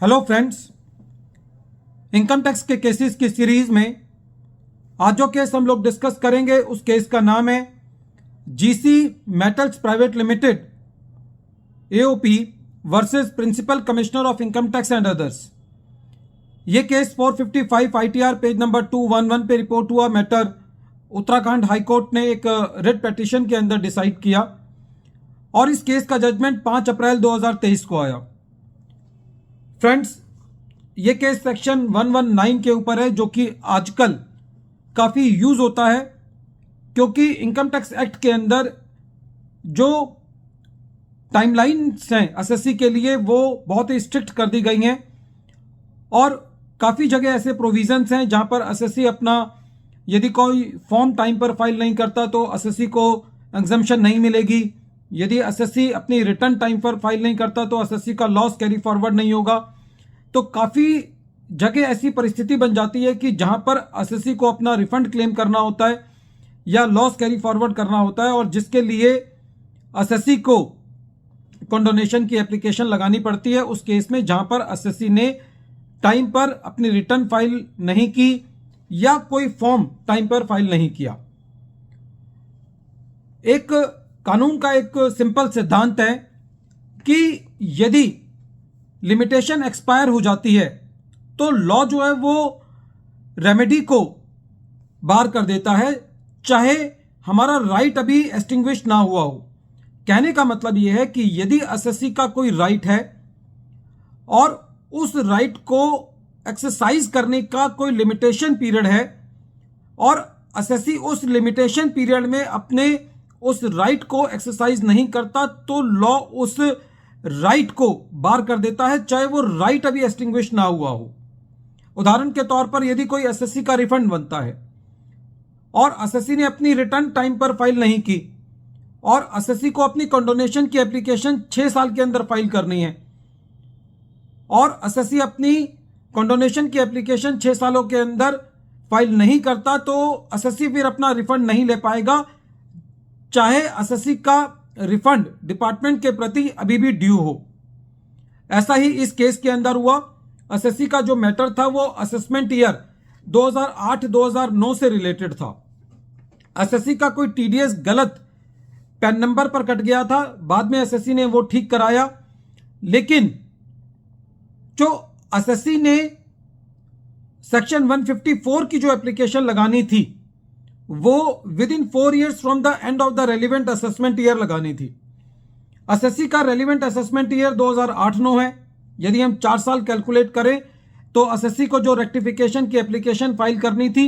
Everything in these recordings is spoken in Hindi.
हेलो फ्रेंड्स, इनकम टैक्स के केसेस की सीरीज में आज जो केस हम लोग डिस्कस करेंगे उस केस का नाम है GC metals private limited AOP versus principal commissioner of income tax and others. ये केस 455 आईटीआर पेज नंबर 211 पे रिपोर्ट हुआ। मैटर उत्तराखंड हाई कोर्ट ने एक रिट पिटीशन के अंदर डिसाइड किया और इस केस का जजमेंट 5 अप्रैल 2023 को आया। फ्रेंड्स, ये केस सेक्शन 119 के ऊपर है, जो कि आजकल काफ़ी यूज़ होता है क्योंकि इनकम टैक्स एक्ट के अंदर जो टाइमलाइंस हैं एसएससी के लिए वो बहुत ही स्ट्रिक्ट कर दी गई हैं और काफ़ी जगह ऐसे प्रोविजंस हैं जहां पर एसएससी अपना यदि कोई फॉर्म टाइम पर फाइल नहीं करता तो एसएससी को एग्जम्पशन नहीं मिलेगी। यदि एसएससी अपनी रिटर्न टाइम पर फाइल नहीं करता तो एसएससी का लॉस कैरी फॉरवर्ड नहीं होगा। तो काफ़ी जगह ऐसी परिस्थिति बन जाती है कि जहां पर एसएससी को अपना रिफंड क्लेम करना होता है या लॉस कैरी फॉरवर्ड करना होता है और जिसके लिए एसएससी को कंडोनेशन की एप्लीकेशन लगानी पड़ती है उस केस में जहां पर एसएससी ने टाइम पर अपनी रिटर्न फाइल नहीं की या कोई फॉर्म टाइम पर फाइल नहीं किया। एक कानून का एक सिंपल सिद्धांत है कि यदि लिमिटेशन एक्सपायर हो जाती है तो लॉ जो है वो रेमेडी को बार कर देता है, चाहे हमारा राइट अभी एक्सटिंग्विश ना हुआ हो। कहने का मतलब यह है कि यदि एसएससी का कोई राइट है और उस राइट को एक्सरसाइज करने का कोई लिमिटेशन पीरियड है और एसएससी उस लिमिटेशन पीरियड में अपने उस राइट को एक्सरसाइज नहीं करता तो लॉ उस राइट को बार कर देता है, चाहे वो राइट अभी एक्सटिंग्विश ना हुआ हो। उदाहरण के तौर पर यदि कोई एसएससी का रिफंड बनता है और एसएससी ने अपनी रिटर्न टाइम पर फाइल नहीं की और एसएससी को अपनी कंडोनेशन की एप्लीकेशन 6 साल के अंदर फाइल करनी है और एसएससी अपनी कंडोनेशन की एप्लीकेशन 6 सालों के अंदर फाइल नहीं करता तो एसएससी फिर अपना रिफंड नहीं ले पाएगा, चाहे एसएससी का रिफंड डिपार्टमेंट के प्रति अभी भी ड्यू हो। ऐसा ही इस केस के अंदर हुआ। एसएससी का जो मैटर था वो असेसमेंट ईयर 2008-2009 से रिलेटेड था। एसएससी का कोई टीडीएस गलत पैन नंबर पर कट गया था, बाद में एसएससी ने वो ठीक कराया, लेकिन जो एसएससी ने सेक्शन 154 की जो एप्लीकेशन लगानी थी वो with in 4 years from the end of the relevant assessment year लगानी थी। एसएससी का रेलिवेंट असेसमेंट ईयर 2008-9 है। यदि हम 4 साल कैलकुलेट करें तो एसएससी को जो रेक्टिफिकेशन की एप्लीकेशन फाइल करनी थी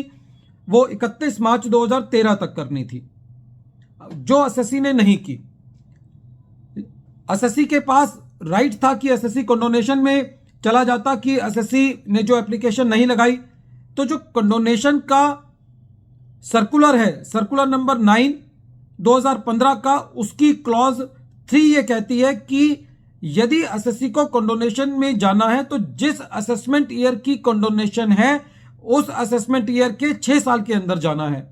वो 31 मार्च 2013 तक करनी थी, जो एसएससी ने नहीं की। एसएससी के पास राइट था कि एसएससी कंडोनेशन में चला जाता कि एसएससी ने जो एप्लीकेशन नहीं लगाई तो जो कंडोनेशन का सर्कुलर है, सर्कुलर नंबर 9 2015 का, उसकी क्लॉज 3 ये कहती है कि यदि एसएससी को कंडोनेशन में जाना है तो जिस असेसमेंट ईयर की कंडोनेशन है उस असेसमेंट ईयर के 6 साल के अंदर जाना है।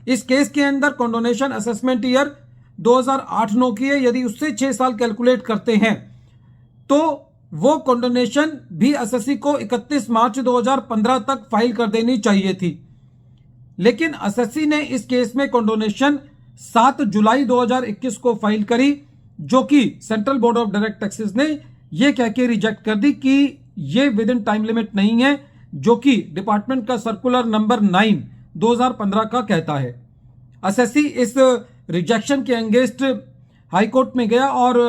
इस केस के अंदर कंडोनेशन असेसमेंट ईयर 2008-9 की है। यदि उससे 6 साल कैलकुलेट करते हैं तो वो कंडोनेशन भी एसएससी को 31 मार्च 2015 तक फाइल कर देनी चाहिए थी, लेकिन एसएससी ने इस केस में कंडोनेशन 7 जुलाई 2021 को फाइल करी, जो कि central board of direct taxes ने यह कह के रिजेक्ट कर दी कि ये विद इन टाइम लिमिट नहीं है, जो कि डिपार्टमेंट का सर्कुलर नंबर 9 2015 का कहता है। एसएससी इस रिजेक्शन के अगेंस्ट हाई कोर्ट में गया और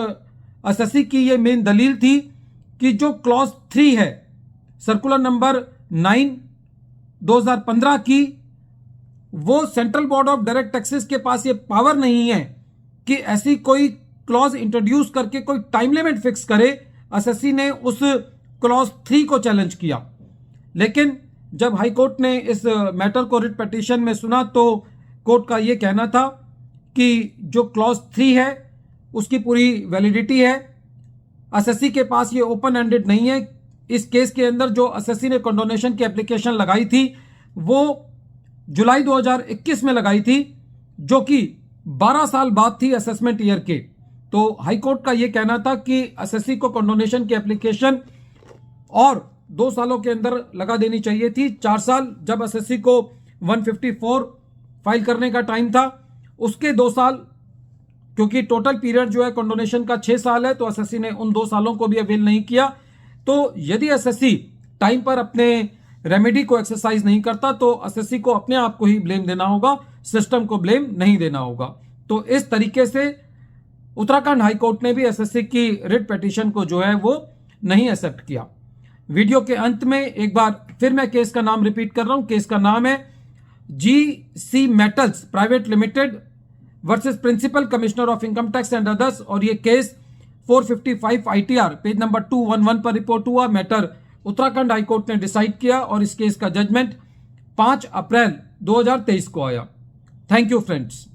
एसएससी की ये मेन दलील थी कि जो क्लॉज 3 है सर्कुलर नंबर 9 2015 की, वो central board of direct taxes के पास ये पावर नहीं है कि ऐसी कोई क्लॉज इंट्रोड्यूस करके कोई टाइम लिमिट फिक्स करे। एसएससी ने उस क्लॉज 3 को चैलेंज किया, लेकिन जब हाई कोर्ट ने इस मैटर को रिट पिटीशन में सुना तो कोर्ट का ये कहना था कि जो क्लॉज 3 है उसकी पूरी वैलिडिटी है, एसएससी के पास ये ओपन एंडेड नहीं है। इस केस के अंदर जो एसएससी ने कंडोनेशन की एप्लीकेशन लगाई थी वो जुलाई 2021 में लगाई थी, जो कि 12 साल बाद थी असेसमेंट ईयर के। तो हाई कोर्ट का यह कहना था कि एसएससी को कंडोनेशन की एप्लीकेशन और 2 सालों के अंदर लगा देनी चाहिए थी। 4 साल जब एसएससी को 154 फाइल करने का टाइम था, उसके 2 साल, क्योंकि टोटल पीरियड जो है कंडोनेशन का 6 साल है, तो एसएससी ने उन 2 सालों को भी अवेल नहीं किया। तो यदि एसएससी टाइम पर अपने रेमेडी को एक्सरसाइज नहीं करता तो एसएससी को अपने आप को ही ब्लेम देना होगा, सिस्टम को ब्लेम नहीं देना होगा। तो इस तरीके से उत्तराखंड हाईकोर्ट ने भी एसएससी की रिट पिटीशन को जो है वो नहीं एक्सेप्ट किया। वीडियो के अंत में एक बार फिर मैं केस का नाम रिपीट कर रहा हूं। केस का नाम है GC metals private limited versus principal commissioner of income tax and others, और ये केस 455 आईटीआर पेज नंबर 211 पर रिपोर्ट हुआ। मैटर उत्तराखंड हाईकोर्ट ने डिसाइड किया और इस केस का जजमेंट 5 अप्रैल 2023 को आया। Thank you friends.